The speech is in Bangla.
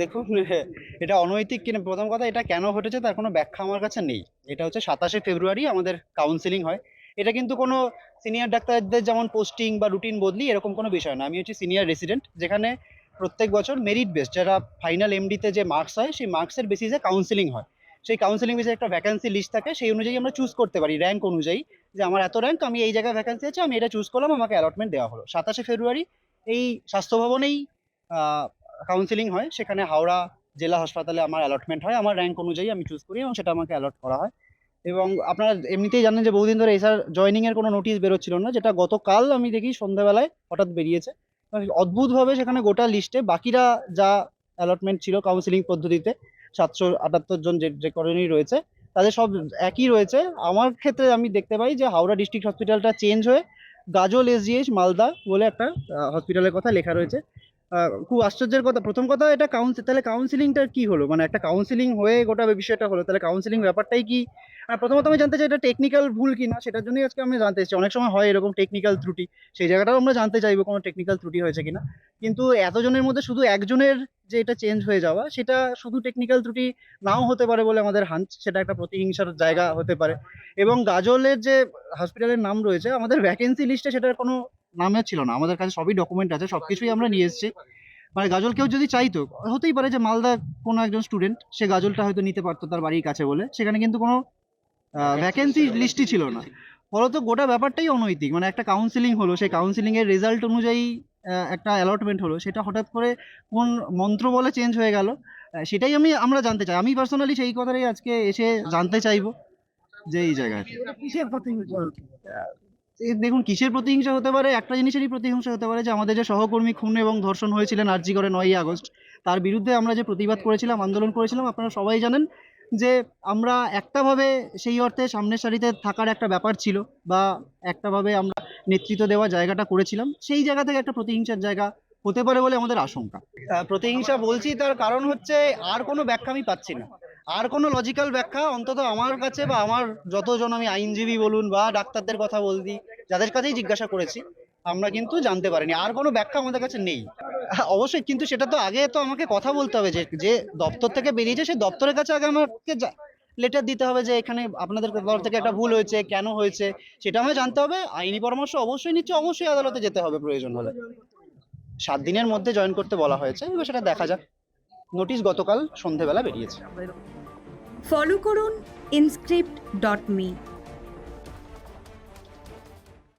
দেখুন, এটা অনৈতিক কিনা প্রথম কথা, এটা কেন ঘটেছে তার কোনো ব্যাখ্যা আমার কাছে নেই। এটা হচ্ছে 27শে ফেব্রুয়ারি আমাদের কাউন্সিলিং হয়। এটা কিন্তু কোনো সিনিয়র ডাক্তারদের যেমন পোস্টিং বা রুটিন বদলি এরকম কোনো বিষয় না। আমি হচ্ছি সিনিয়র রেসিডেন্ট, যেখানে প্রত্যেক বছর মেরিট বেস যারা ফাইনাল এমডিতে যে মার্কস হয় সেই মার্কসের বেসিসে কাউন্সিলিং হয়। সেই কাউন্সিলিং বেসে একটা ভ্যাকান্সি লিস্ট থাকে, সেই অনুযায়ী আমরা চুজ করতে পারি র্যাঙ্ক অনুযায়ী, যে আমার এত র্যাঙ্ক, আমি এই জায়গায় ভ্যাকান্সি আছে, আমি এটা চুজ করলাম, আমাকে অ্যালটমেন্ট দেওয়া হলো 27শে ফেব্রুয়ারি। এই স্বাস্থ্য ভবনেই কাউন্সিলিং হয়, সেখানে হাওড়া জেলা হাসপাতালে আমার অ্যালটমেন্ট হয়, আমার র্যাঙ্ক অনুযায়ী আমি চুজ করি এবং সেটা আমাকে অ্যালট করা হয়। এবং আপনারা এমনিতেই জানেন যে বহুদিন ধরে এসআর জয়নিং এর কোনো নোটিশ বেরোচ্ছিল না, যেটা গতকাল আমি দেখি সন্ধ্যাবেলায় হঠাৎ বেরিয়েছে। অদ্ভুতভাবে সেখানে গোটা লিস্টে বাকিরা যা অ্যালটমেন্ট ছিল কাউন্সিলিং পদ্ধতিতে 778 জন যে কলোনি রয়েছে তাদের সব একই রয়েছে। আমার ক্ষেত্রে আমি দেখতে পাই যে হাওড়া ডিস্ট্রিক্ট হসপিটালটা চেঞ্জ হয়ে গাজল এসজিএইচ মালদা বলে একটা হসপিটালের কথা লেখা রয়েছে। খুব আশ্চর্যের কথা, প্রথম কথা এটা তাহলে কাউন্সিলিংটা কি হলো, মানে একটা কাউন্সিলিং হয়ে গোটা বিষয়টা হলো, তাহলে কাউন্সিলিং ব্যাপারটাই কি? প্রথমত আমি জানতে চাই এটা টেকনিক্যাল ভুল কিনা, সেটার জন্যই আজকে আমি জানতে চাইছি। অনেক সময় হয় এরকম টেকনিক্যাল ত্রুটি, সেই জায়গাটাও আমরা জানতে চাইবো কোনো টেকনিক্যাল ত্রুটি হয়েছে কিনা। কিন্তু এতজনের মধ্যে শুধু একজনের যে এটা চেঞ্জ হয়ে যাওয়া, সেটা শুধু টেকনিক্যাল ত্রুটি নাও হতে পারে বলে আমাদের হাঞ্চ, সেটা একটা প্রতিহিংসার জায়গা হতে পারে। এবং গাজলের যে হসপিটালের নাম রয়েছে আমাদের ভ্যাকেন্সি লিস্টে সেটার কোনো নামে ছিল না, আমাদের কাছে সবই ডকুমেন্ট আছে, সবকিছুই আমরা নিয়ে এসেছি। মানে গাজল কেউ যদি চাইতো, হতেই পারে যে মালদা কোনো একজন স্টুডেন্ট সে গাজলটা হয়তো নিতে পারতো তার বাড়ির কাছে বলে, সেখানে কিন্তু কোনো ভ্যাকেন্সি লিস্টই ছিল না। ফলত গোটা ব্যাপারটাই অনৈতিক। মানে একটা কাউন্সিলিং হলো, সেই কাউন্সিলিং এর রেজাল্ট অনুযায়ী একটা অ্যালটমেন্ট হলো, সেটা হঠাৎ করে কোন মন্ত্র বলে চেঞ্জ হয়ে গেল। সেটাই আমরা জানতে চাই, আমি পার্সোনালি সেই কথাটাই আজকে এসে জানতে চাইবো যে এই জায়গায় কিসের প্রতিহিংসা। দেখুন, কিসের প্রতিহিংসা হতে পারে, একটা জিনিসেরই প্রতিহিংসা হতে পারে যে আমাদের যে সহকর্মী খুন এবং ধর্ষণ হয়েছিলেন আরজিকরে 9ই আগস্ট, তার বিরুদ্ধে আমরা যে প্রতিবাদ করেছিলাম, আন্দোলন করেছিলাম, আপনারা সবাই জানেন যে আমরা একটাভাবে সেই অর্থে সামনের সারিতে থাকার একটা ব্যাপার ছিল, বা একটাভাবে আমরা নেতৃত্ব দেওয়ার জায়গাটা করেছিলাম, সেই জায়গা থেকে একটা প্রতিহিংসার জায়গা হতে পারে বলে আমাদের আশঙ্কা। প্রতিহিংসা বলছি তার কারণ হচ্ছে আর কোনো ব্যাখ্যা আমি পাচ্ছি না। আর কোনো লজিক্যাল ব্যাখ্যা অন্তত আমার কাছে, বা আমার যতজন আমি আইনজীবী বলুন বা ডাক্তারদের কথা বলছি, যাদের কাছেই জিজ্ঞাসা করেছি, আমরা কিন্তু জানতে পারিনি। আর কোনো ব্যাখ্যা আমাদের কাছে নেই। অবশ্যই, কিন্তু সেটা তো আগে তো আমাকে কথা বলতে হবে, যে যে দপ্তর থেকে বেরিয়েছে সেই দপ্তরের কাছে আগে আমাকে লেটার দিতে হবে যে এখানে আপনাদের তরফ থেকে একটা ভুল হয়েছে, কেন হয়েছে সেটা আমায় জানতে হবে। আইনি পরামর্শ অবশ্যই নিচ্ছে, অবশ্যই আদালতে যেতে হবে প্রয়োজন হলে। 7 দিনের মধ্যে জয়েন করতে বলা হয়েছে, এবার সেটা দেখা যাক। নোটিশ গতকাল সন্ধেবেলা বেরিয়েছে। ফলো করুন inscript.me